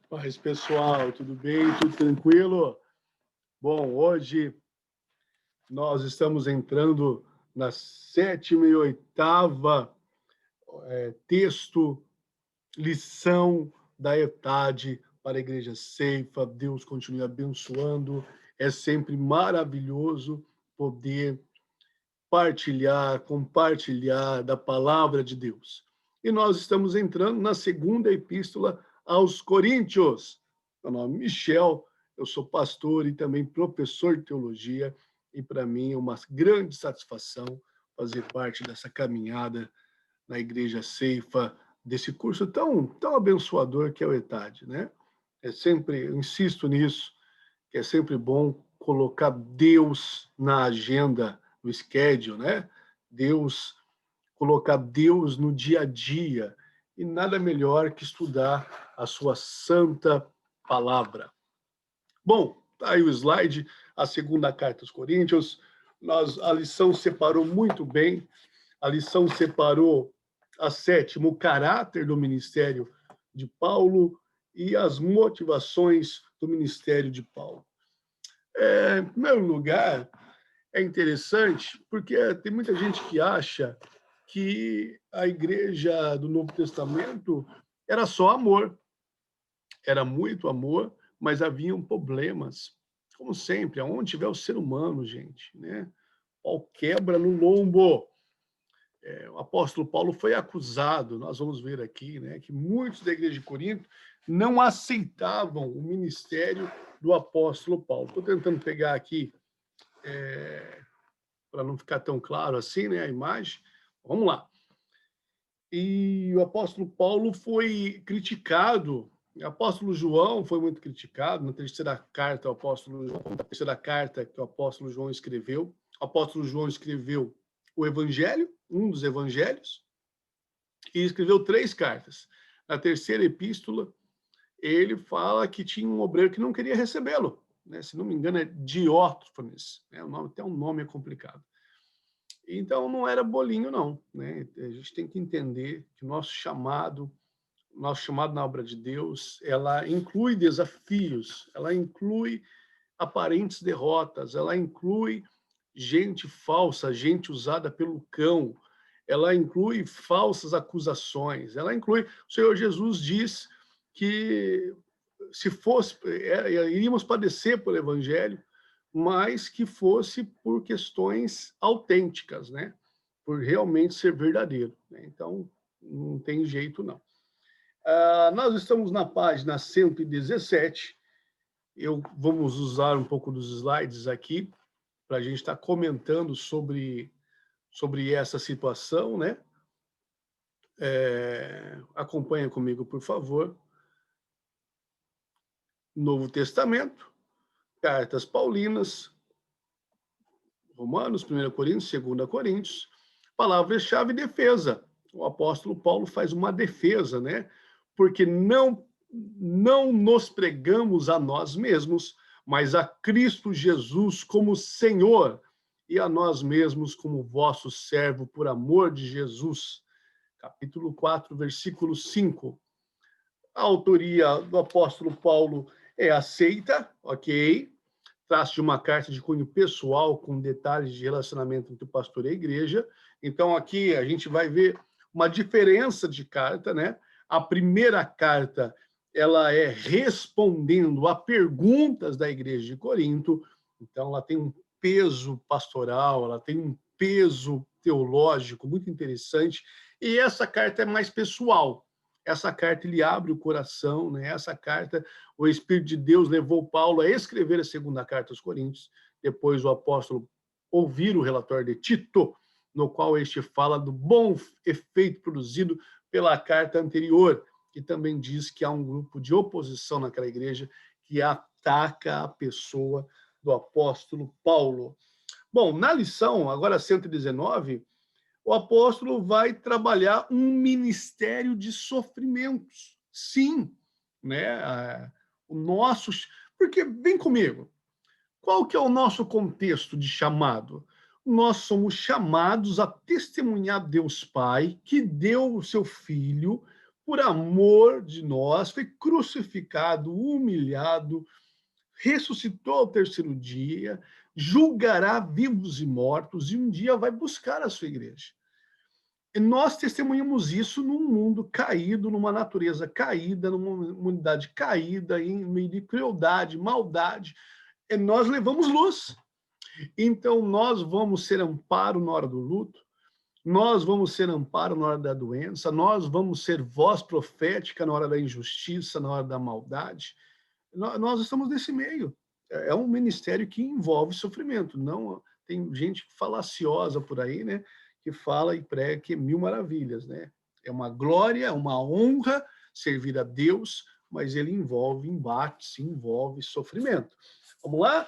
Paz, pessoal, tudo bem? Tudo tranquilo? Bom, hoje nós estamos entrando na sétima e oitava texto, lição da ETAD para a Igreja Ceifa. Deus continue abençoando. É sempre maravilhoso poder compartilhar da palavra de Deus. E nós estamos entrando na segunda epístola aos Coríntios. Meu nome é Michel, eu sou pastor e também professor de teologia, e para mim é uma grande satisfação fazer parte dessa caminhada na Igreja Ceifa, desse curso tão abençoador que é o ETAD, né? Eu insisto nisso, que é sempre bom colocar Deus na agenda, no schedule, né? Colocar Deus no dia a dia. E nada melhor que estudar a sua santa palavra. Bom, tá aí o slide, a segunda carta aos Coríntios. A lição separou muito bem. A lição separou a sétima, o caráter do ministério de Paulo e as motivações do ministério de Paulo. Em primeiro lugar, é interessante porque tem muita gente que acha que a igreja do Novo Testamento era só amor, era muito amor, mas haviam problemas, como sempre, aonde tiver o ser humano, gente, né? Pau quebra no lombo. O apóstolo Paulo foi acusado, nós vamos ver aqui, né, que muitos da igreja de Corinto não aceitavam o ministério do apóstolo Paulo. Estou tentando pegar aqui, para não ficar tão claro assim, né, a imagem. Vamos lá. E o apóstolo Paulo foi criticado, o apóstolo João foi muito criticado na terceira carta, terceira carta que o apóstolo João escreveu. O apóstolo João escreveu o evangelho, um dos evangelhos, e escreveu 3 cartas. Na terceira epístola, ele fala que tinha um obreiro que não queria recebê-lo, né? Se não me engano é Diótrefes, né? Até um nome é complicado. Então não era bolinho não, né? A gente tem que entender que o nosso chamado na obra de Deus, ela inclui desafios, ela inclui aparentes derrotas, ela inclui gente falsa, gente usada pelo cão, ela inclui falsas acusações, ela inclui... O Senhor Jesus diz que se fosse, iríamos padecer pelo evangelho, mas que fosse por questões autênticas, né? Por realmente ser verdadeiro, né? Então, não tem jeito, não. Nós estamos na página 117. Vamos usar um pouco dos slides aqui para a gente estar comentando sobre essa situação, né? Acompanha comigo, por favor. Novo Testamento, cartas paulinas, Romanos, 1 Coríntios, 2 Coríntios, palavra-chave defesa. O apóstolo Paulo faz uma defesa, né? Porque não nos pregamos a nós mesmos, mas a Cristo Jesus como Senhor e a nós mesmos como vosso servo por amor de Jesus. Capítulo 4, versículo 5. A autoria do apóstolo Paulo é aceita, ok? Trata-se de uma carta de cunho pessoal com detalhes de relacionamento entre o pastor e a igreja. Então, aqui a gente vai ver uma diferença de carta, né? A primeira carta, ela é respondendo a perguntas da igreja de Corinto, então ela tem um peso pastoral, ela tem um peso teológico muito interessante, e essa carta é mais pessoal. Essa carta ele abre o coração, né? Essa carta, o Espírito de Deus levou Paulo a escrever a segunda carta aos Coríntios, depois o apóstolo ouvir o relatório de Tito, no qual este fala do bom efeito produzido pela carta anterior, que também diz que há um grupo de oposição naquela igreja que ataca a pessoa do apóstolo Paulo. Bom, na lição, agora 119, o apóstolo vai trabalhar um ministério de sofrimentos. Sim, né? O nosso... Porque, vem comigo, qual que é o nosso contexto de chamado? Nós somos chamados a testemunhar Deus Pai, que deu o seu Filho por amor de nós, foi crucificado, humilhado, ressuscitou ao terceiro dia, julgará vivos e mortos, e um dia vai buscar a sua igreja. E nós testemunhamos isso num mundo caído, numa natureza caída, numa humanidade caída, em meio de crueldade, maldade. E nós levamos luz. Então, nós vamos ser amparo na hora do luto, nós vamos ser amparo na hora da doença, nós vamos ser voz profética na hora da injustiça, na hora da maldade. Nós estamos nesse meio. É um ministério que envolve sofrimento. Não tem gente falaciosa por aí, né, que fala e prega que é mil maravilhas, né? É uma glória, é uma honra servir a Deus, mas ele envolve embates, envolve sofrimento. Vamos lá?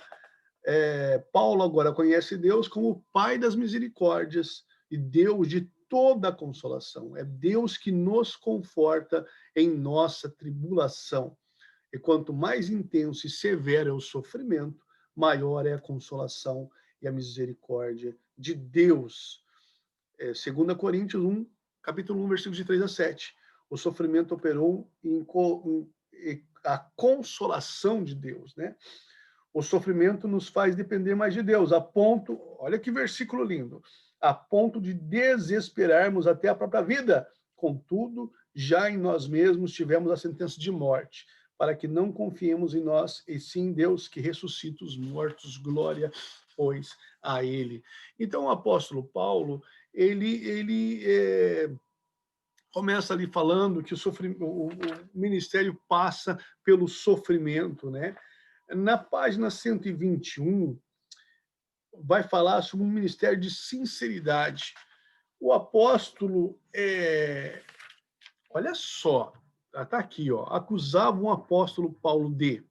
Paulo agora conhece Deus como o Pai das misericórdias e Deus de toda a consolação. É Deus que nos conforta em nossa tribulação. E quanto mais intenso e severo é o sofrimento, maior é a consolação e a misericórdia de Deus. 2 Coríntios 1, capítulo 1, versículos de 3 a 7. O sofrimento operou em a consolação de Deus, né? O sofrimento nos faz depender mais de Deus, a ponto, olha que versículo lindo, a ponto de desesperarmos até a própria vida. Contudo, já em nós mesmos tivemos a sentença de morte, para que não confiemos em nós, e sim em Deus, que ressuscita os mortos. Glória, pois, a Ele. Então, o apóstolo Paulo, ele começa ali falando que o ministério passa pelo sofrimento, né? Na página 121, vai falar sobre um ministério de sinceridade. O apóstolo, olha só, está aqui, ó, acusava o apóstolo Paulo de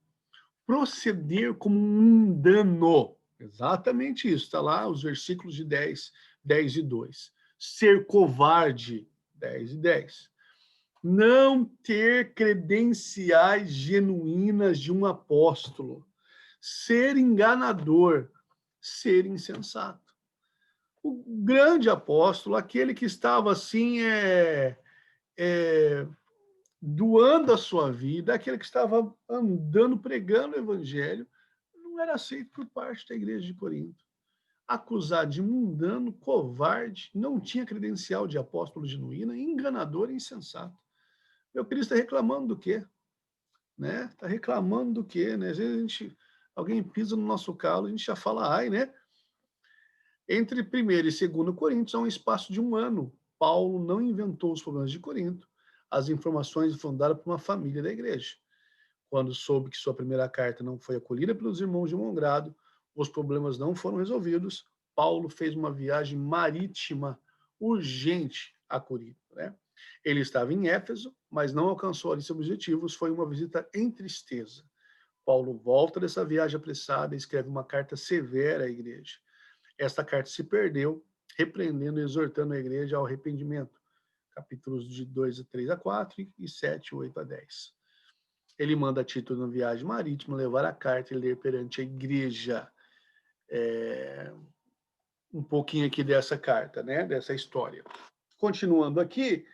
proceder como um mundano. Exatamente isso, está lá os versículos de 10 e 2. Ser covarde, 10 e 10. Não ter credenciais genuínas de um apóstolo, ser enganador, ser insensato. O grande apóstolo, aquele que estava assim, doando a sua vida, aquele que estava andando, pregando o evangelho, não era aceito por parte da igreja de Corinto. Acusado de mundano, covarde, não tinha credencial de apóstolo genuíno, enganador e insensato. Meu querido, está reclamando do quê? Né? Está reclamando do quê? Né? Às vezes alguém pisa no nosso calo, a gente já fala ai, né? Entre 1º e 2º Coríntios há um espaço de um ano. Paulo não inventou os problemas de Corinto. As informações foram dadas por uma família da igreja. Quando soube que sua primeira carta não foi acolhida pelos irmãos de bom grado, os problemas não foram resolvidos, Paulo fez uma viagem marítima urgente a Corinto, né? Ele estava em Éfeso, mas não alcançou ali seus objetivos, foi uma visita em tristeza. Paulo volta dessa viagem apressada e escreve uma carta severa à igreja. Esta carta se perdeu, repreendendo e exortando a igreja ao arrependimento. Capítulos de 2 a 3 a 4 e 7, 8 a 10. Ele manda Tito na viagem marítima levar a carta e ler perante a igreja. Um pouquinho aqui dessa carta, né? Dessa história. Continuando aqui,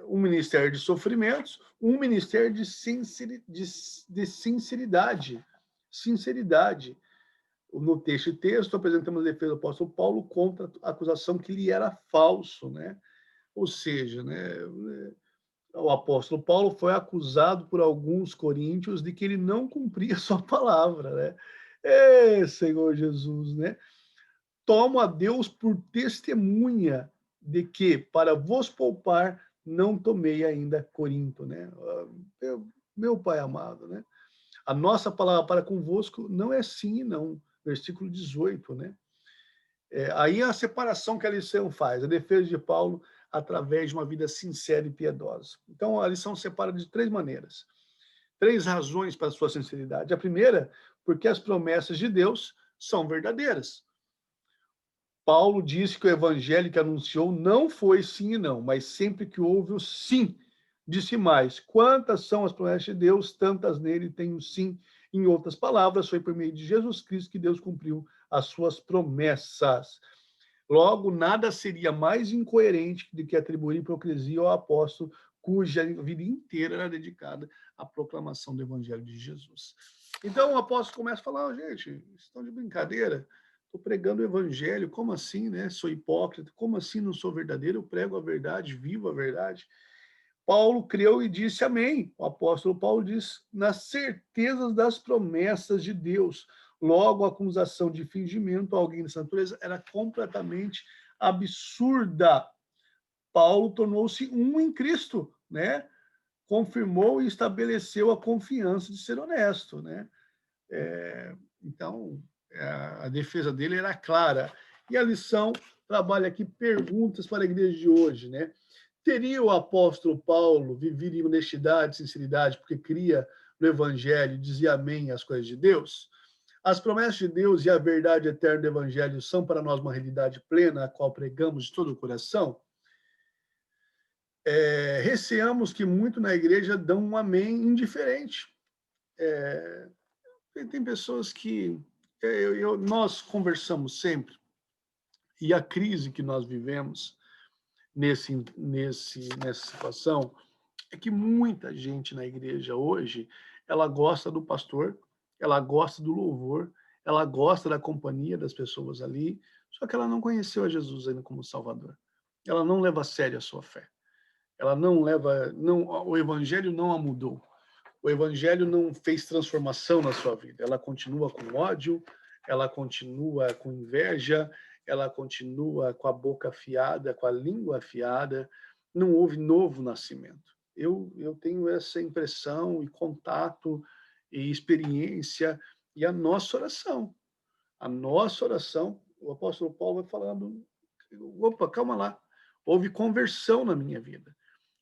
um ministério de sofrimentos, um ministério de sinceridade. Sinceridade. No texto apresentamos a defesa do apóstolo Paulo contra a acusação que lhe era falso, né? Ou seja, né, o apóstolo Paulo foi acusado por alguns coríntios de que ele não cumpria a sua palavra, né? Senhor Jesus, né? Tomo a Deus por testemunha de que, para vos poupar, não tomei ainda Corinto, né? Meu Pai amado, né? A nossa palavra para convosco não é sim e não. Versículo 18, né? Aí a separação que a lição faz, a defesa de Paulo através de uma vida sincera e piedosa. Então, a lição separa de 3 maneiras. 3 razões para a sua sinceridade. A primeira, porque as promessas de Deus são verdadeiras. Paulo disse que o evangelho que anunciou não foi sim e não, mas sempre que houve o sim, disse mais. Quantas são as promessas de Deus, tantas nele tem o sim. Em outras palavras, foi por meio de Jesus Cristo que Deus cumpriu as suas promessas. Logo, nada seria mais incoerente do que atribuir hipocrisia ao apóstolo cuja vida inteira era dedicada à proclamação do evangelho de Jesus. Então o apóstolo começa a falar, oh, gente, estão de brincadeira, estou pregando o evangelho, como assim, né? Sou hipócrita, como assim não sou verdadeiro? Eu prego a verdade, vivo a verdade. Paulo creu e disse amém. O apóstolo Paulo diz, nas certezas das promessas de Deus. Logo, a acusação de fingimento a alguém dessa natureza era completamente absurda. Paulo tornou-se um em Cristo, né? Confirmou e estabeleceu a confiança de ser honesto, né? Então, a defesa dele era clara. E a lição trabalha aqui perguntas para a igreja de hoje, né? Teria o apóstolo Paulo vivido em honestidade, sinceridade, porque cria no evangelho e dizia amém às coisas de Deus? As promessas de Deus e a verdade eterna do evangelho são para nós uma realidade plena, a qual pregamos de todo o coração? Receamos que muito na igreja dão um amém indiferente. Tem pessoas que nós conversamos sempre, e a crise que nós vivemos nessa situação é que muita gente na igreja hoje, ela gosta do pastor, ela gosta do louvor, ela gosta da companhia das pessoas ali, só que ela não conheceu a Jesus ainda como Salvador. Ela não leva a sério a sua fé. Ela não leva, não, o evangelho não a mudou. O evangelho não fez transformação na sua vida. Ela continua com ódio, ela continua com inveja, ela continua com a boca afiada, com a língua afiada. Não houve novo nascimento. Eu tenho essa impressão e contato e experiência, e a nossa oração, o apóstolo Paulo vai falando, opa, calma lá, houve conversão na minha vida.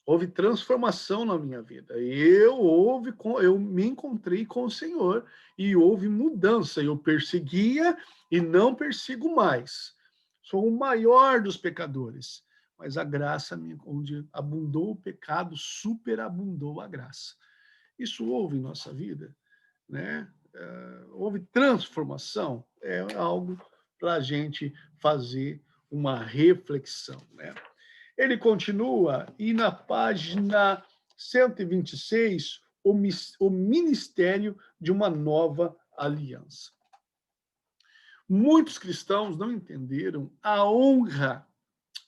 Houve transformação na minha vida. Eu me encontrei com o Senhor e houve mudança. Eu perseguia e não persigo mais. Sou o maior dos pecadores, mas a graça, onde abundou o pecado, superabundou a graça. Isso houve em nossa vida, né? Houve transformação. É algo para a gente fazer uma reflexão, né? Ele continua, e na página 126, o ministério de uma nova aliança. Muitos cristãos não entenderam a honra,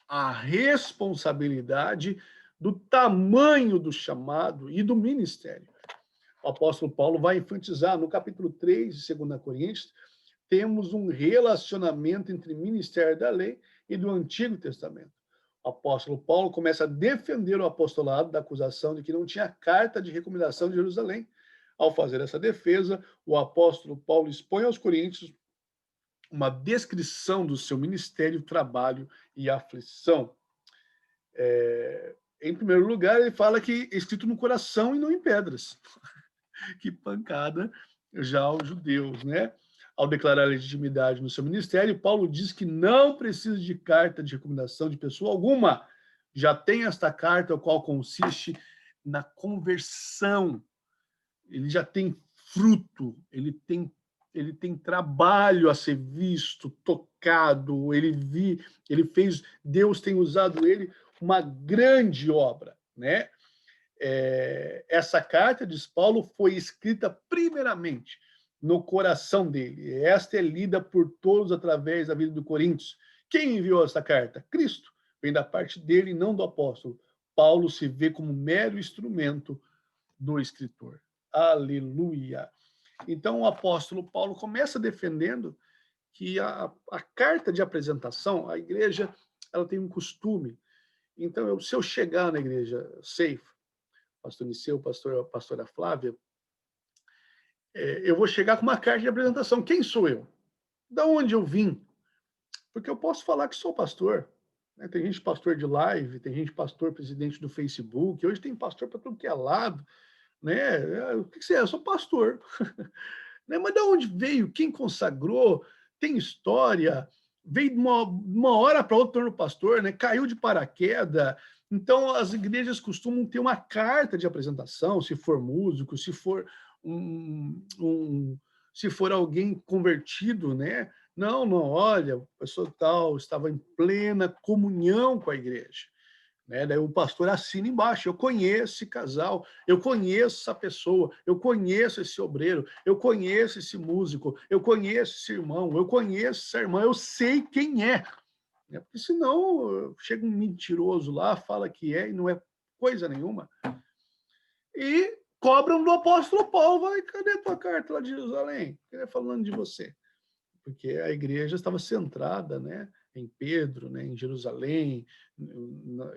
a responsabilidade do tamanho do chamado e do ministério. O apóstolo Paulo vai enfatizar no capítulo 3 de 2 Coríntios, temos um relacionamento entre o ministério da lei e do Antigo Testamento. O apóstolo Paulo começa a defender o apostolado da acusação de que não tinha carta de recomendação de Jerusalém. Ao fazer essa defesa, o apóstolo Paulo expõe aos coríntios uma descrição do seu ministério, trabalho e aflição. Em primeiro lugar, ele fala que é escrito no coração e não em pedras. Que pancada já aos judeus, né? Ao declarar a legitimidade no seu ministério, Paulo diz que não precisa de carta de recomendação de pessoa alguma. Já tem esta carta, a qual consiste na conversão. Ele já tem fruto, ele tem trabalho a ser visto, tocado, ele fez, Deus tem usado ele uma grande obra, né? Essa carta, diz Paulo, foi escrita primeiramente no coração dele. Esta é lida por todos através da vida do Coríntios. Quem enviou essa carta? Cristo. Vem da parte dele e não do apóstolo. Paulo se vê como mero instrumento do escritor. Aleluia! Então o apóstolo Paulo começa defendendo que a carta de apresentação, a igreja, ela tem um costume. Então, se eu chegar na igreja Safe, pastor Niceu, pastora Flávia, eu vou chegar com uma carta de apresentação. Quem sou eu? Da onde eu vim? Porque eu posso falar que sou pastor. Né? Tem gente pastor de live, tem gente pastor presidente do Facebook, hoje tem pastor para tudo que é lado. Né? O que você é? Eu sou pastor. Né? Mas de onde veio? Quem consagrou? Tem história? Veio de uma hora para outra tornou pastor, né? Caiu de paraquedas. Então, as igrejas costumam ter uma carta de apresentação, se for músico, se for se for alguém convertido, né, Não, não, olha, a pessoa tal estava em plena comunhão com a igreja. Né? Daí o pastor assina embaixo: eu conheço esse casal, eu conheço essa pessoa, eu conheço esse obreiro, eu conheço esse músico, eu conheço esse irmão, eu conheço essa irmã, eu sei quem é. Né? Porque senão chega um mentiroso lá, fala que é e não é coisa nenhuma. E cobram do apóstolo Paulo: vai, cadê a tua carta lá de Jerusalém? Ele falando de você. Porque a igreja estava centrada, né, em Pedro, né, em Jerusalém,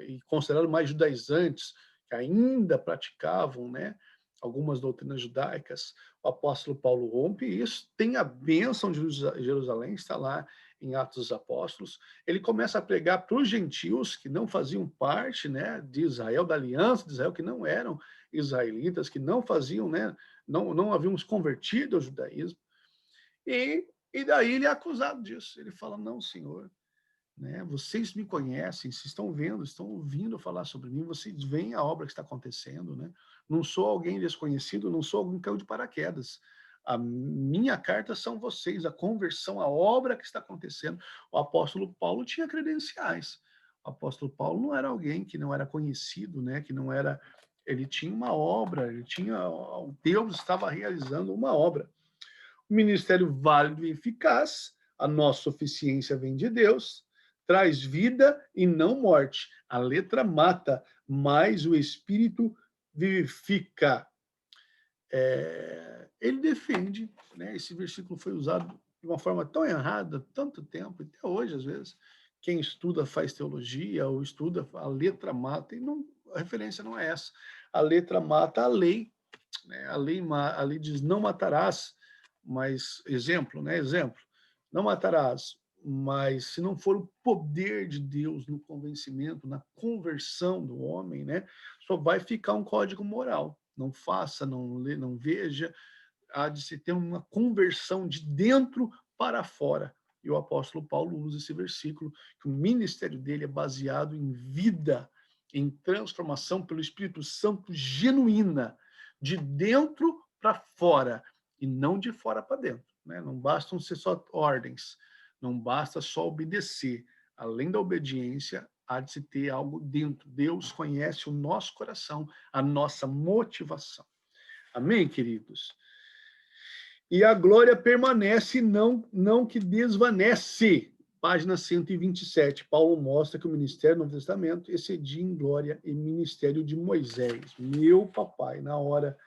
e considerado mais judaizantes, que ainda praticavam, né, algumas doutrinas judaicas. O apóstolo Paulo rompe isso, tem a bênção de Jerusalém, está lá em Atos dos Apóstolos. Ele começa a pregar para os gentios que não faziam parte, né, de Israel, da aliança de Israel, que não eram israelitas, que não faziam, né, não haviam se convertido ao judaísmo. E daí ele é acusado disso. Ele fala: não, senhor, né, vocês me conhecem, vocês estão vendo, estão ouvindo falar sobre mim, vocês veem a obra que está acontecendo, né? Não sou alguém desconhecido, não sou alguém que caiu de paraquedas. A minha carta são vocês, a conversão, a obra que está acontecendo. O apóstolo Paulo tinha credenciais. O apóstolo Paulo não era alguém que não era conhecido, né? Que não era. Ele tinha uma obra, ele tinha. Deus estava realizando uma obra. O ministério válido e eficaz, a nossa suficiência vem de Deus, traz vida e não morte. A letra mata, mas o espírito vivifica. Ele defende, né? Esse versículo foi usado de uma forma tão errada, tanto tempo, até hoje, às vezes. Quem estuda faz teologia, ou estuda, a letra mata, e não, a referência não é essa. A letra mata a lei, né? A lei diz: não matarás, mas, exemplo, né? Exemplo, não matarás, mas se não for o poder de Deus no convencimento, na conversão do homem, né? Só vai ficar um código moral. Não faça, não lê, não veja, há de se ter uma conversão de dentro para fora. E o apóstolo Paulo usa esse versículo, que o ministério dele é baseado em vida, em transformação pelo Espírito Santo genuína, de dentro para fora, e não de fora para dentro. Né? Não bastam ser só ordens, não basta só obedecer. Além da obediência, há de se ter algo dentro. Deus conhece o nosso coração, a nossa motivação. Amém, queridos? E a glória permanece, não que desvanece. Página 127. Paulo mostra que o ministério do Novo Testamento excedia em glória e ministério de Moisés. Meu papai, na hora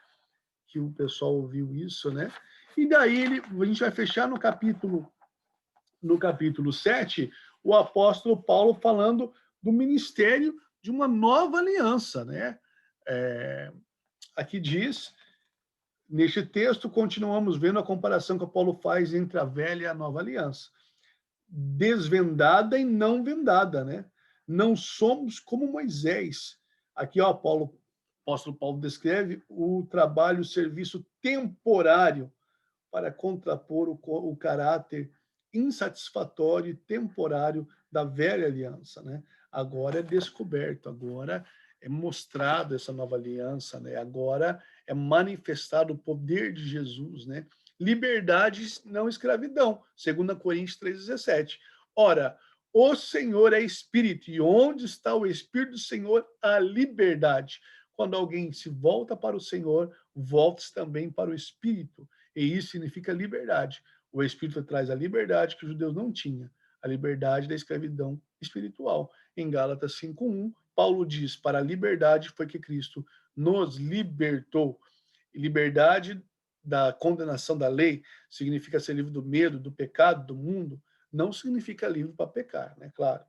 que o pessoal ouviu isso, né? E daí a gente vai fechar no capítulo 7, o apóstolo Paulo falando do ministério de uma nova aliança, né? Aqui diz: neste texto, continuamos vendo a comparação que Paulo faz entre a velha e a nova aliança. Desvendada e não vendada, né? Não somos como Moisés. Aqui, ó, o apóstolo Paulo descreve o trabalho, o serviço temporário para contrapor o caráter insatisfatório e temporário da velha aliança, né? Agora é descoberto, agora é mostrado essa nova aliança, né? Agora é manifestado o poder de Jesus, né? Liberdade, não escravidão, 2 Coríntios 3,17. Ora, o Senhor é Espírito, e onde está o Espírito do Senhor, a liberdade. Quando alguém se volta para o Senhor, volta-se também para o Espírito, e isso significa liberdade. O Espírito traz a liberdade que os judeus não tinham, a liberdade da escravidão espiritual. Em Gálatas 5:1, Paulo diz: para a liberdade foi que Cristo nos libertou. E liberdade da condenação da lei significa ser livre do medo, do pecado, do mundo, não significa livre para pecar, né? Claro.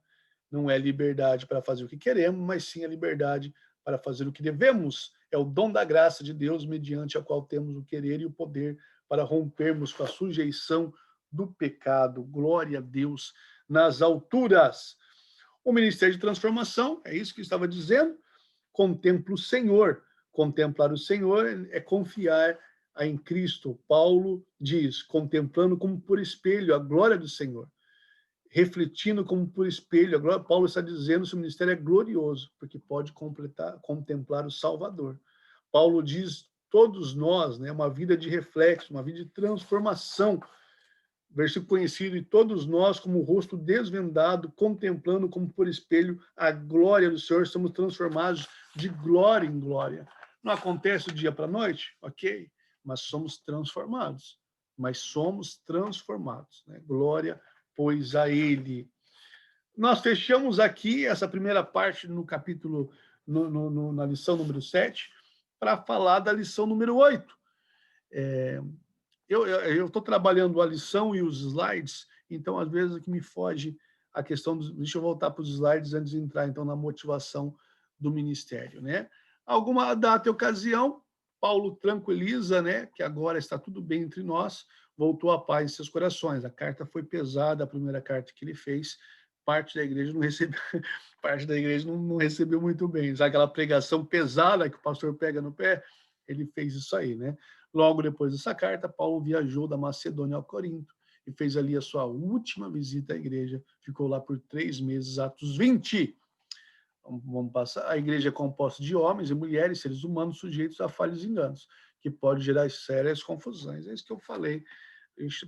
Não é liberdade para fazer o que queremos, mas sim a liberdade para fazer o que devemos. É o dom da graça de Deus, mediante a qual temos o querer e o poder para rompermos com a sujeição do pecado. Glória a Deus nas alturas. O ministério de transformação, é isso que estava dizendo, contempla o Senhor. Contemplar o Senhor é confiar em Cristo. Paulo diz: contemplando como por espelho a glória do Senhor, refletindo como por espelho. Agora Paulo está dizendo que o ministério é glorioso, porque pode contemplar o Salvador. Paulo diz: todos nós, né, uma vida de reflexo, uma vida de transformação, versículo conhecido, e todos nós, como o rosto desvendado, contemplando como por espelho a glória do Senhor, somos transformados de glória em glória. Não acontece do dia para a noite? Ok, mas somos transformados. Mas somos transformados, né? Glória, pois, a Ele. Nós fechamos aqui essa primeira parte no capítulo, na lição número 7, para falar da lição número 8. Eu estou trabalhando a lição e os slides, então, às vezes, que me foge a questão dos... Deixa eu voltar para os slides antes de entrar, então, na motivação do ministério, né? Alguma data e ocasião, Paulo tranquiliza, né, que agora está tudo bem entre nós, voltou a paz em seus corações. A carta foi pesada, a primeira carta que ele fez, parte da igreja não recebeu, parte da igreja não recebeu muito bem. Sabe aquela pregação pesada que o pastor pega no pé? Ele fez isso aí, né? Logo depois dessa carta, Paulo viajou da Macedônia ao Corinto e fez ali a sua última visita à igreja. Ficou lá por 3 meses, Atos 20. Vamos passar. A igreja é composta de homens e mulheres, seres humanos sujeitos a falhas e enganos, que pode gerar sérias confusões. É isso que eu falei.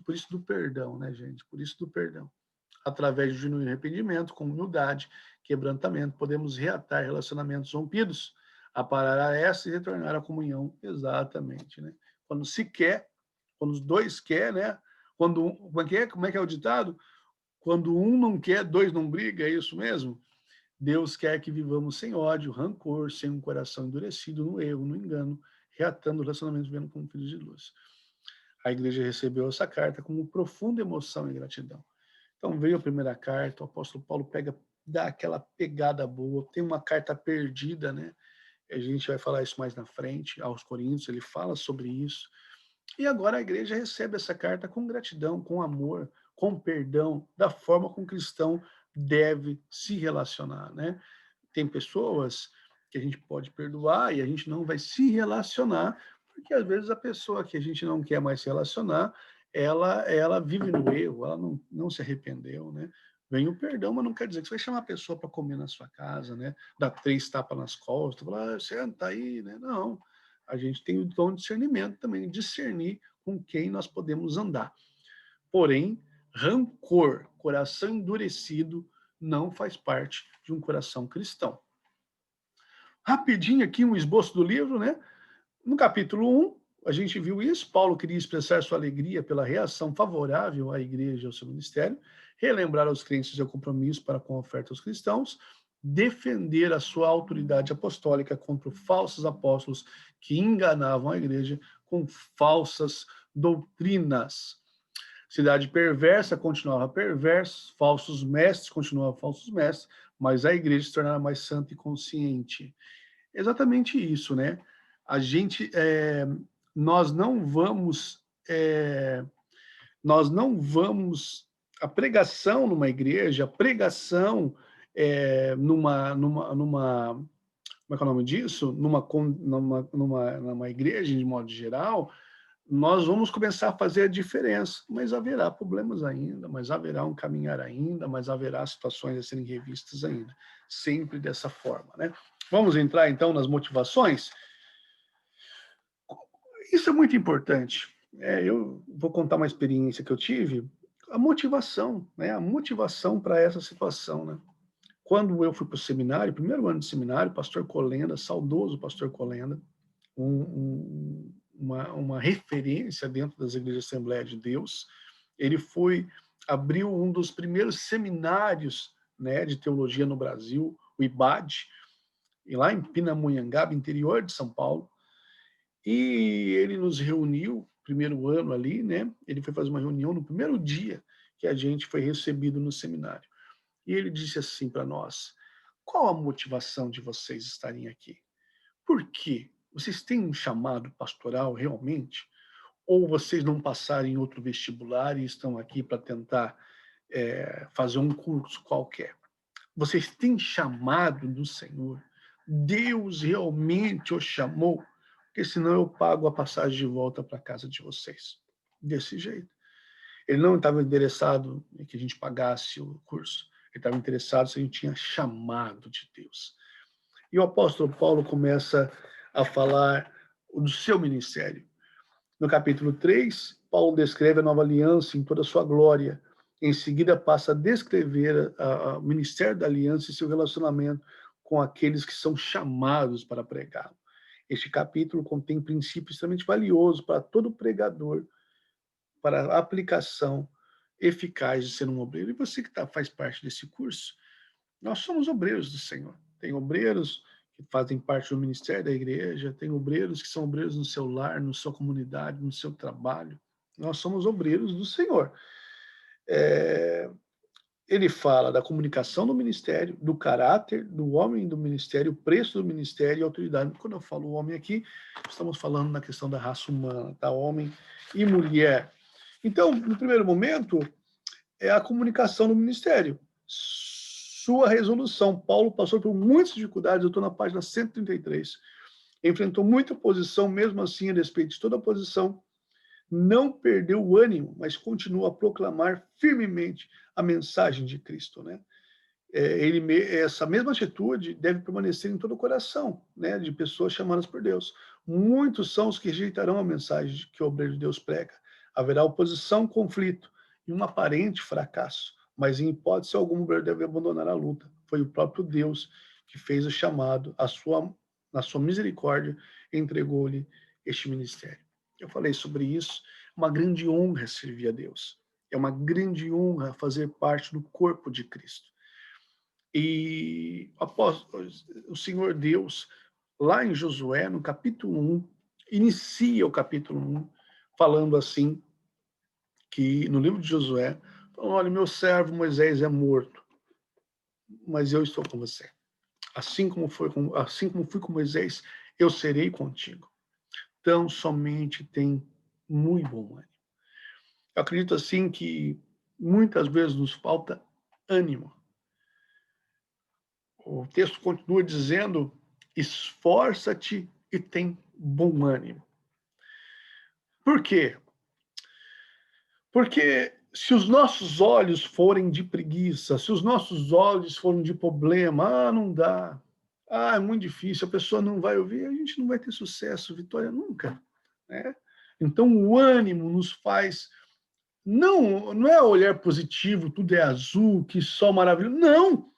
Por isso do perdão, né, gente? Por isso do perdão. Através de genuíno arrependimento, com humildade, quebrantamento, podemos reatar relacionamentos rompidos, aparar a essa e retornar à comunhão. Exatamente, né? Quando se quer, quando os dois querem, né? Quando como é que é o ditado? Quando um não quer, dois não brigam, é isso mesmo? Deus quer que vivamos sem ódio, rancor, sem um coração endurecido no erro, no engano, reatando o relacionamento, vivendo como filhos de luz. A igreja recebeu essa carta com profunda emoção e gratidão. Então veio a primeira carta, o apóstolo Paulo dá aquela pegada boa, tem uma carta perdida, né? A gente vai falar isso mais na frente, aos Coríntios, ele fala sobre isso. E agora a igreja recebe essa carta com gratidão, com amor, com perdão, da forma como o cristão deve se relacionar, né? Tem pessoas que a gente pode perdoar e a gente não vai se relacionar, porque às vezes a pessoa que a gente não quer mais se relacionar, ela vive no erro, ela não se arrependeu, né? Vem o perdão, mas não quer dizer que você vai chamar a pessoa para comer na sua casa, né? Dar 3 tapas nas costas, falar, senta aí, né? Não. A gente tem o dom de discernimento também, discernir com quem nós podemos andar. Porém, rancor, coração endurecido, não faz parte de um coração cristão. Rapidinho aqui um esboço do livro, né? No capítulo 1, a gente viu isso, Paulo queria expressar sua alegria pela reação favorável à igreja e ao seu ministério, relembrar aos crentes seu compromisso para com a oferta aos cristãos, defender a sua autoridade apostólica contra falsos apóstolos que enganavam a igreja com falsas doutrinas. Cidade perversa continuava perversa, falsos mestres continuavam falsos mestres, mas a igreja se tornava mais santa e consciente. Exatamente isso, né? A gente, nós não vamos, a pregação numa igreja, a pregação como é que é o nome disso? Numa igreja, de modo geral, nós vamos começar a fazer a diferença, mas haverá problemas ainda, mas haverá um caminhar ainda, mas haverá situações a serem revistas ainda, sempre dessa forma, né? Vamos entrar, então, nas motivações? Isso é muito importante. Eu vou contar uma experiência que eu tive, a motivação, né? A motivação para essa situação, né? Quando eu fui para o seminário, primeiro ano de seminário, pastor Colenda, saudoso pastor Colenda, uma referência dentro das igrejas de Assembleia de Deus, ele abriu um dos primeiros seminários, né, de teologia no Brasil, o IBAD, e lá em Pindamonhangaba, interior de São Paulo, e ele nos reuniu, primeiro ano ali, né, ele foi fazer uma reunião no primeiro dia que a gente foi recebido no seminário. E ele disse assim para nós: qual a motivação de vocês estarem aqui? Por quê? Vocês têm um chamado pastoral realmente? Ou vocês não passaram em outro vestibular e estão aqui para tentar fazer um curso qualquer? Vocês têm chamado do Senhor? Deus realmente os chamou? Porque senão eu pago a passagem de volta para a casa de vocês. Desse jeito. Ele não estava interessado em que a gente pagasse o curso. Ele estava interessado se a gente tinha chamado de Deus. E o apóstolo Paulo começa a falar do seu ministério. No capítulo 3, Paulo descreve a nova aliança em toda a sua glória. Em seguida, passa a descrever o ministério da aliança e seu relacionamento com aqueles que são chamados para pregá-lo. Este capítulo contém princípios extremamente valiosos para todo pregador, para a aplicação eficaz de ser um obreiro. E você que faz parte desse curso, nós somos obreiros do Senhor. Tem obreiros que fazem parte do ministério da igreja, tem obreiros que são obreiros no seu lar, na sua comunidade, no seu trabalho. Nós somos obreiros do Senhor. Ele fala da comunicação do ministério, do caráter do homem do ministério, o preço do ministério e a autoridade. Quando eu falo homem aqui, estamos falando na questão da raça humana, tá? Homem e mulher. Então, no primeiro momento, é a comunicação do ministério. Sua resolução. Paulo passou por muitas dificuldades, eu estou na página 133. Enfrentou muita oposição, mesmo assim, a despeito de toda a oposição, não perdeu o ânimo, mas continua a proclamar firmemente a mensagem de Cristo, né? Essa mesma atitude deve permanecer em todo o coração, né, de pessoas chamadas por Deus. Muitos são os que rejeitarão a mensagem que o obreiro de Deus prega. Haverá oposição, conflito e um aparente fracasso, mas em hipótese alguma o obreiro deve abandonar a luta. Foi o próprio Deus que fez o chamado, na sua misericórdia, entregou-lhe este ministério. Eu falei sobre isso, uma grande honra servir a Deus. É uma grande honra fazer parte do corpo de Cristo. E após o Senhor Deus, lá em Josué, no capítulo 1, inicia o capítulo 1, falando assim, que no livro de Josué, falando, olha, meu servo Moisés é morto, mas eu estou com você. Assim como fui com Moisés, eu serei contigo. Então, somente tem muito bom ânimo. Eu acredito assim que muitas vezes nos falta ânimo. O texto continua dizendo, esforça-te e tem bom ânimo. Por quê? Porque se os nossos olhos forem de preguiça, se os nossos olhos forem de problema, não dá, é muito difícil, a pessoa não vai ouvir, a gente não vai ter sucesso, vitória nunca, né? Então o ânimo nos faz, não é olhar positivo, tudo é azul, que sol maravilhoso, não!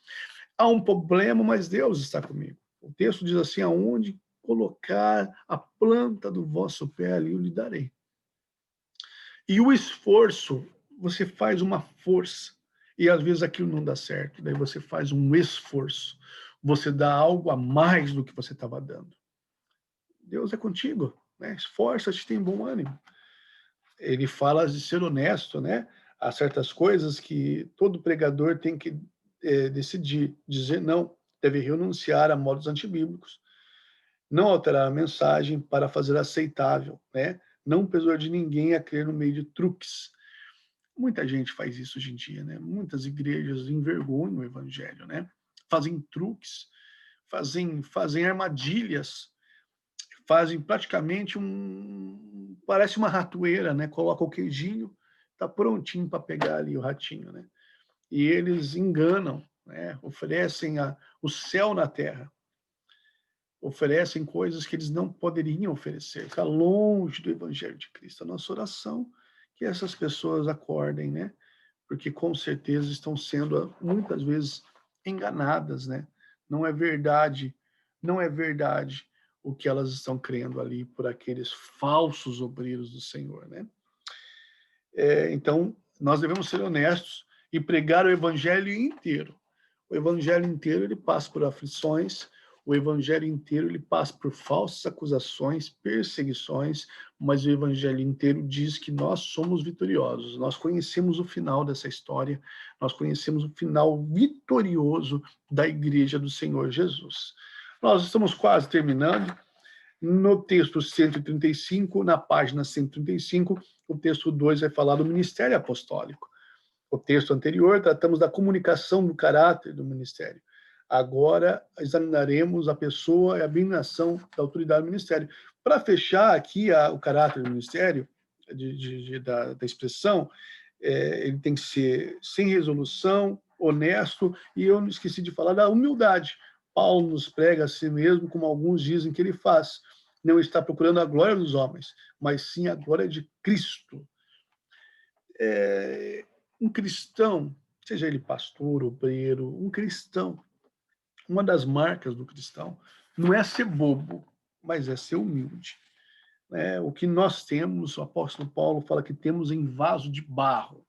Há um problema, mas Deus está comigo. O texto diz assim, aonde colocar a planta do vosso pé, ali eu lhe darei. E o esforço, você faz uma força, e às vezes aquilo não dá certo, daí você faz um esforço, você dá algo a mais do que você estava dando. Deus é contigo, né? Esforça-te, tem bom ânimo. Ele fala de ser honesto, né? Há certas coisas que todo pregador tem que decidir, dizer não, deve renunciar a modos antibíblicos, não alterar a mensagem para fazer aceitável, né? Não persuadir ninguém a crer no meio de truques. Muita gente faz isso hoje em dia, né? Muitas igrejas envergonham o evangelho, né? Fazem truques, fazem armadilhas, fazem praticamente parece uma ratoeira, né? Coloca o queijinho, tá prontinho para pegar ali o ratinho, né? E eles enganam, né? Oferecem o céu na terra, oferecem coisas que eles não poderiam oferecer, ficar longe do Evangelho de Cristo. A nossa oração é que essas pessoas acordem, né? Porque com certeza estão sendo muitas vezes enganadas, né? Não é verdade, não é verdade o que elas estão crendo ali por aqueles falsos obreiros do Senhor, né? Então, nós devemos ser honestos e pregar o evangelho inteiro. O evangelho inteiro, ele passa por aflições, o evangelho inteiro, ele passa por falsas acusações, perseguições, mas o evangelho inteiro diz que nós somos vitoriosos. Nós conhecemos o final dessa história, nós conhecemos o final vitorioso da igreja do Senhor Jesus. Nós estamos quase terminando. No texto 135, na página 135, o texto 2 vai falar do ministério apostólico. O texto anterior, tratamos da comunicação do caráter do ministério. Agora, examinaremos a pessoa e a habilitação da autoridade do ministério. Para fechar aqui o caráter do ministério, da expressão, ele tem que ser sem resolução, honesto, e eu não esqueci de falar da humildade. Paulo nos prega a si mesmo, como alguns dizem que ele faz. não está procurando a glória dos homens, mas sim a glória de Cristo. Um cristão, seja ele pastor, obreiro, um cristão, uma das marcas do cristão não é ser bobo, mas é ser humilde. O que nós temos, o apóstolo Paulo fala que temos em vaso de barro.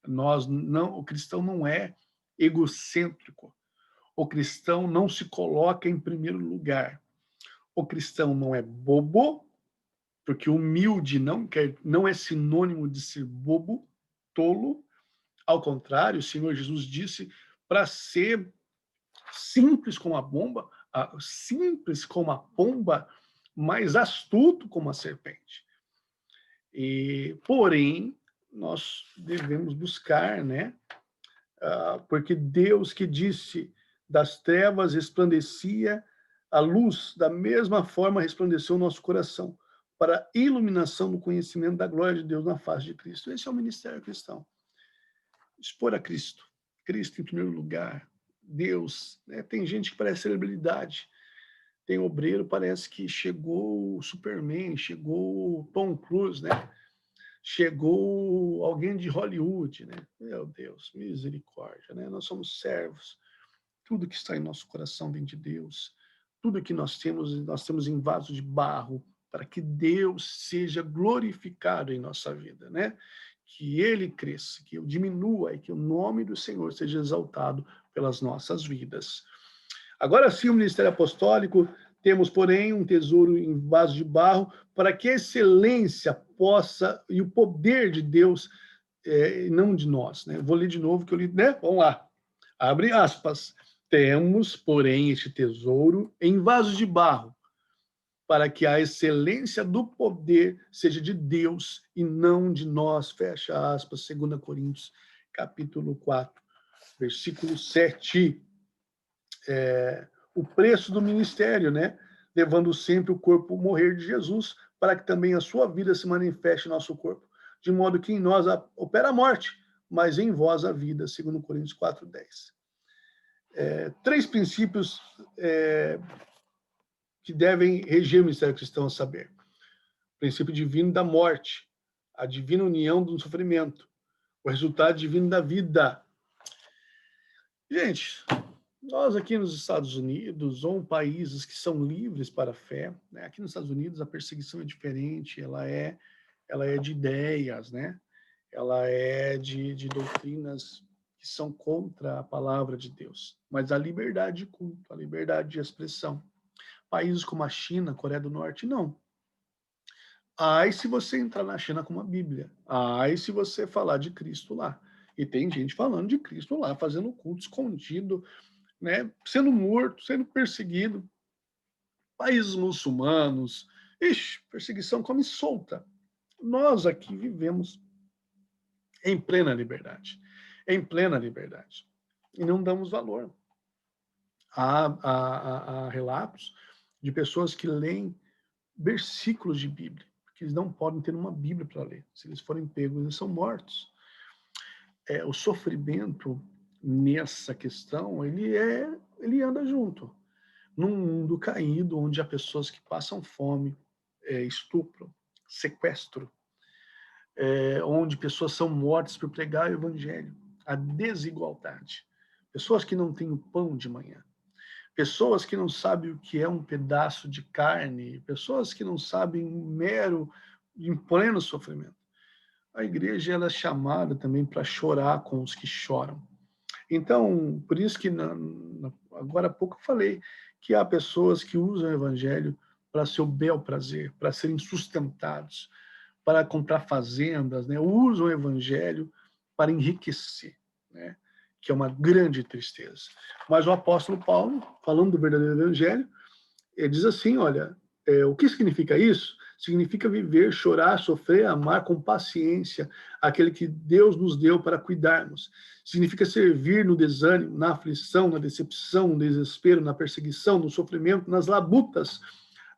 O cristão não é egocêntrico. O cristão não se coloca em primeiro lugar. O cristão não é bobo, porque humilde não é sinônimo de ser bobo, tolo. Ao contrário, o Senhor Jesus disse para ser simples como a pomba, mas astuto como a serpente. Porém, nós devemos buscar, porque Deus que disse, das trevas resplandecia a luz, da mesma forma resplandeceu o nosso coração, para a iluminação do conhecimento da glória de Deus na face de Cristo. Esse é o ministério cristão. Expor a Cristo. Cristo em primeiro lugar. Deus. Tem gente que parece celebridade. Tem obreiro, parece que chegou o Superman, chegou o Tom Cruise, Chegou alguém de Hollywood, Meu Deus, misericórdia, Nós somos servos. Tudo que está em nosso coração vem de Deus. Tudo que nós temos em vaso de barro, para que Deus seja glorificado em nossa vida, Que Ele cresça, que eu diminua e que o nome do Senhor seja exaltado pelas nossas vidas. Agora sim, o ministério apostólico, temos, porém, um tesouro em vaso de barro, para que a excelência possa, e o poder de Deus, não de nós. Vou ler de novo, que eu li, Vamos lá. Abre aspas. Temos, porém, este tesouro em vasos de barro, para que a excelência do poder seja de Deus e não de nós. Fecha aspas, 2 Coríntios, capítulo 4, versículo 7. O preço do ministério, levando sempre o corpo morrer de Jesus, para que também a sua vida se manifeste em nosso corpo, de modo que em nós opera a morte, mas em vós a vida, 2 Coríntios 4:10. 3 princípios que devem reger o ministério cristão a saber. O princípio divino da morte, a divina união do sofrimento, o resultado divino da vida. Gente, nós aqui nos Estados Unidos, ou países que são livres para a fé, aqui nos Estados Unidos a perseguição é diferente, ela é de ideias, Ela é de doutrinas que são contra a palavra de Deus. Mas a liberdade de culto, a liberdade de expressão. Países como a China, Coreia do Norte, não. Ai, se você entrar na China com uma Bíblia. Ai, se você falar de Cristo lá. E tem gente falando de Cristo lá, fazendo culto escondido, sendo morto, sendo perseguido. Países muçulmanos, perseguição come solta. Nós aqui vivemos em plena liberdade. Em plena liberdade. E não damos valor. Há relatos de pessoas que leem versículos de Bíblia, porque eles não podem ter uma Bíblia para ler. Se eles forem pegos, eles são mortos. O sofrimento nessa questão, ele anda junto. Num mundo caído, onde há pessoas que passam fome, estupro, sequestro, onde pessoas são mortas por pregar o evangelho, a desigualdade, pessoas que não têm o pão de manhã, pessoas que não sabem o que é um pedaço de carne, pessoas que não sabem em pleno sofrimento. A igreja ela é chamada também para chorar com os que choram. Então, por isso que agora há pouco eu falei que há pessoas que usam o evangelho para seu bel prazer, para serem sustentados, para comprar fazendas, usam o evangelho para enriquecer, que é uma grande tristeza. Mas o apóstolo Paulo, falando do verdadeiro evangelho, ele diz assim, olha, o que significa isso? Significa viver, chorar, sofrer, amar com paciência aquele que Deus nos deu para cuidarmos. Significa servir no desânimo, na aflição, na decepção, no desespero, na perseguição, no sofrimento, nas labutas,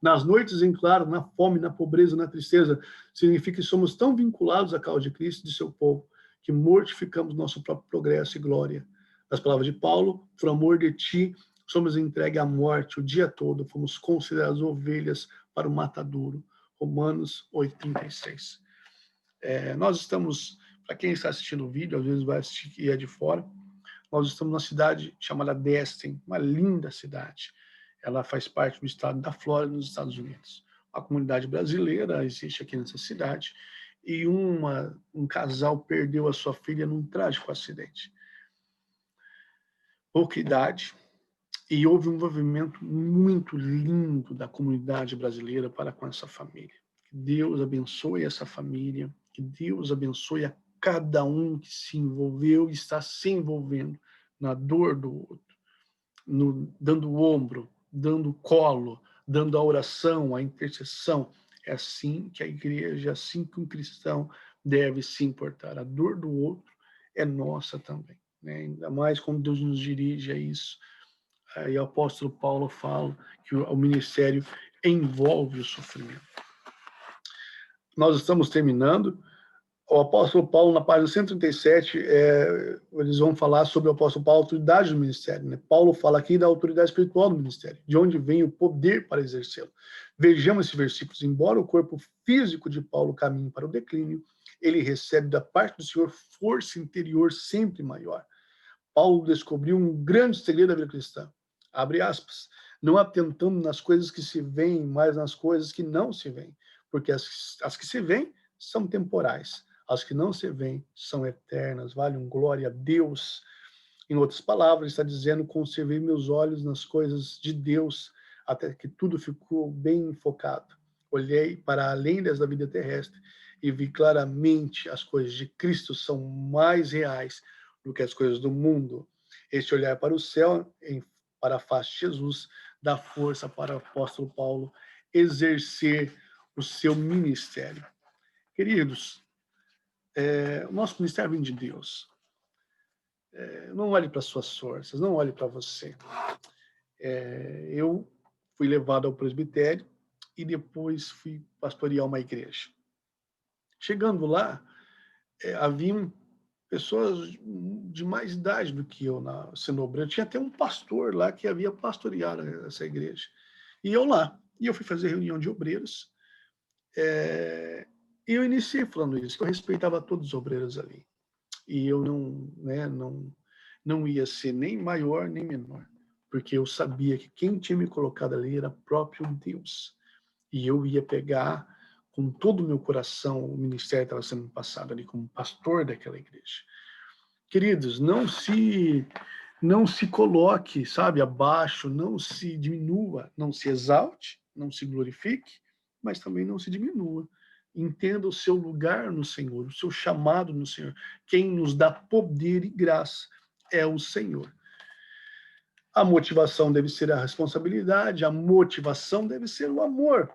nas noites em claro, na fome, na pobreza, na tristeza. Significa que somos tão vinculados à causa de Cristo e de seu povo, que mortificamos nosso próprio progresso e glória. Nas palavras de Paulo, por amor de ti, somos entregues à morte o dia todo, fomos considerados ovelhas para o matadouro. Romanos 8:36. Nós estamos, para quem está assistindo o vídeo, às vezes vai assistir e é de fora, nós estamos numa cidade chamada Destin, uma linda cidade. Ela faz parte do estado da Flórida, nos Estados Unidos. A comunidade brasileira existe aqui nessa cidade, e um casal perdeu a sua filha num trágico acidente. Pouca idade, e houve um envolvimento muito lindo da comunidade brasileira para com essa família. Que Deus abençoe essa família, que Deus abençoe a cada um que se envolveu e está se envolvendo na dor do outro, dando o ombro, dando o colo, dando a oração, a intercessão. É assim que a igreja, é assim que um cristão deve se importar. A dor do outro é nossa também, né? Ainda mais quando Deus nos dirige a isso. Aí o apóstolo Paulo fala que o ministério envolve o sofrimento. Nós estamos terminando. O apóstolo Paulo, na página 137, eles vão falar sobre o apóstolo Paulo, a autoridade do ministério, né? Paulo fala aqui da autoridade espiritual do ministério, de onde vem o poder para exercê-lo. Vejamos esses versículos. Embora o corpo físico de Paulo caminhe para o declínio, ele recebe da parte do Senhor força interior sempre maior. Paulo descobriu um grande segredo da vida cristã. Abre aspas. Não atentando nas coisas que se veem, mas nas coisas que não se veem. Porque as que se veem são temporais. As que não se veem são eternas. Valem glória a Deus. Em outras palavras, está dizendo: conservei meus olhos nas coisas de Deus, até que tudo ficou bem focado. Olhei para além da vida terrestre e vi claramente as coisas de Cristo são mais reais do que as coisas do mundo. Este olhar para o céu, para a face de Jesus, dá força para o apóstolo Paulo exercer o seu ministério. Queridos, o nosso ministério vem de Deus. Não olhe para suas forças, não olhe para você. Eu fui levado ao presbitério e depois fui pastorear uma igreja. Chegando lá, haviam pessoas de mais idade do que eu sendo obreiro. Tinha até um pastor lá que havia pastoreado essa igreja. E eu lá. E eu fui fazer reunião de obreiros. E eu iniciei falando isso, que eu respeitava todos os obreiros ali. E eu não ia ser nem maior nem menor, porque eu sabia que quem tinha me colocado ali era próprio Deus. E eu ia pegar com todo o meu coração o ministério que estava sendo passado ali como pastor daquela igreja. Queridos, não se coloque, sabe, abaixo, não se diminua, não se exalte, não se glorifique, mas também não se diminua. Entenda o seu lugar no Senhor, o seu chamado no Senhor. Quem nos dá poder e graça é o Senhor. A motivação deve ser a responsabilidade, a motivação deve ser o amor.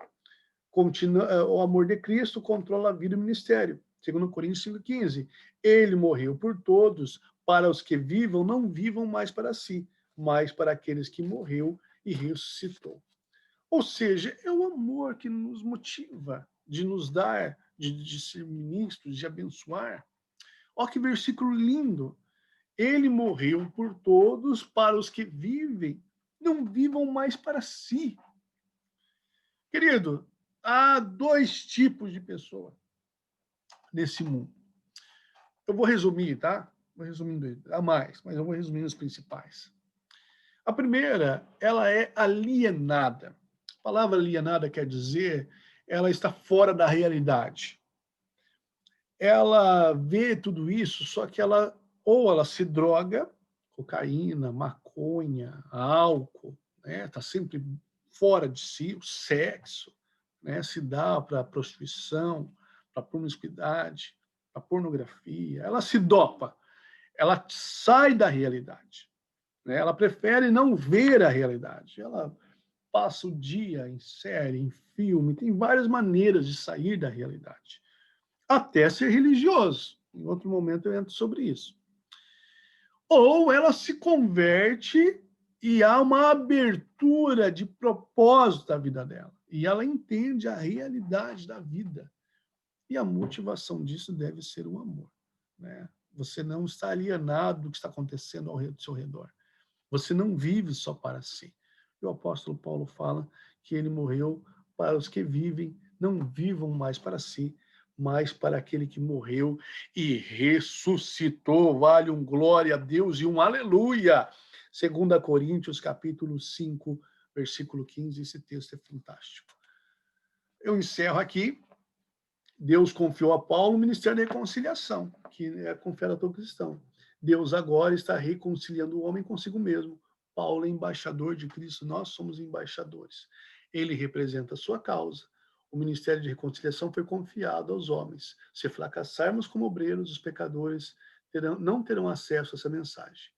O amor de Cristo controla a vida e o ministério. 2 Coríntios 5,15. Ele morreu por todos, para os que vivam, não vivam mais para si, mas para aqueles que morreu e ressuscitou. Ou seja, é o amor que nos motiva de nos dar, de ser ministros, de abençoar. Olha que versículo lindo. Ele morreu por todos, para os que vivem, não vivam mais para si. Querido, há dois tipos de pessoa nesse mundo. Eu vou resumir, tá? Vou resumindo, há mais, mas eu vou resumir os principais. A primeira, ela é alienada. A palavra alienada quer dizer ela está fora da realidade. Ela vê tudo isso, só que ou ela se droga, cocaína, maconha, álcool, né? Está sempre fora de si, o sexo, né? Se dá para a prostituição, para a promiscuidade, para a pornografia. Ela se dopa, ela sai da realidade, né? Ela prefere não ver a realidade. Ela passa o dia em série, em filme, tem várias maneiras de sair da realidade. Até ser religioso. Em outro momento eu entro sobre isso. Ou ela se converte e há uma abertura de propósito da vida dela. E ela entende a realidade da vida. E a motivação disso deve ser o amor, né? Você não está alienado do que está acontecendo ao seu redor. Você não vive só para si. E o apóstolo Paulo fala que ele morreu para os que vivem, não vivam mais para si, mas para aquele que morreu e ressuscitou. Vale um glória a Deus e um aleluia. 2 Coríntios, capítulo 5, versículo 15. Esse texto é fantástico. Eu encerro aqui. Deus confiou a Paulo o ministério da reconciliação, que é confiado a todo cristão. Deus agora está reconciliando o homem consigo mesmo. Paulo é embaixador de Cristo, nós somos embaixadores. Ele representa a sua causa. O ministério de reconciliação foi confiado aos homens. Se fracassarmos como obreiros, os pecadores não terão acesso a essa mensagem.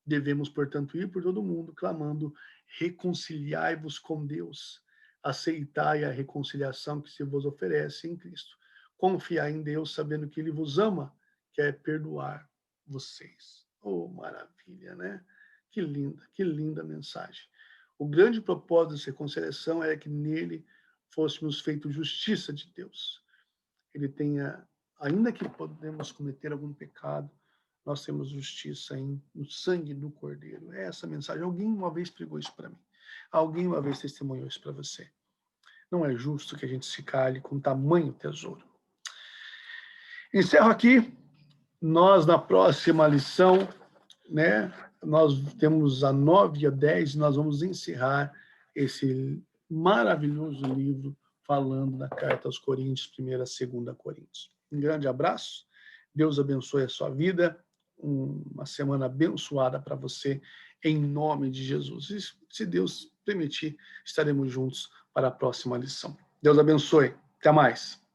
Devemos, portanto, ir por todo o mundo, clamando: reconciliai-vos com Deus. Aceitai a reconciliação que se vos oferece em Cristo. Confiar em Deus, sabendo que Ele vos ama, quer perdoar vocês. Oh, maravilha, né? Que linda mensagem. O grande propósito dessa reconciliação é que nele fôssemos feitos justiça de Deus. Ele tenha, ainda que podemos cometer algum pecado, nós temos justiça no sangue do Cordeiro. É essa mensagem. Alguém uma vez pregou isso para mim. Alguém uma vez testemunhou isso para você. Não é justo que a gente se cale com tamanho tesouro. Encerro aqui. Nós, na próxima lição, né, nós temos a 9 e a 10, e nós vamos encerrar esse maravilhoso livro falando da carta aos Coríntios, 1ª e 2ª Coríntios. Um grande abraço. Deus abençoe a sua vida. Uma semana abençoada para você, em nome de Jesus. E, se Deus permitir, estaremos juntos para a próxima lição. Deus abençoe. Até mais.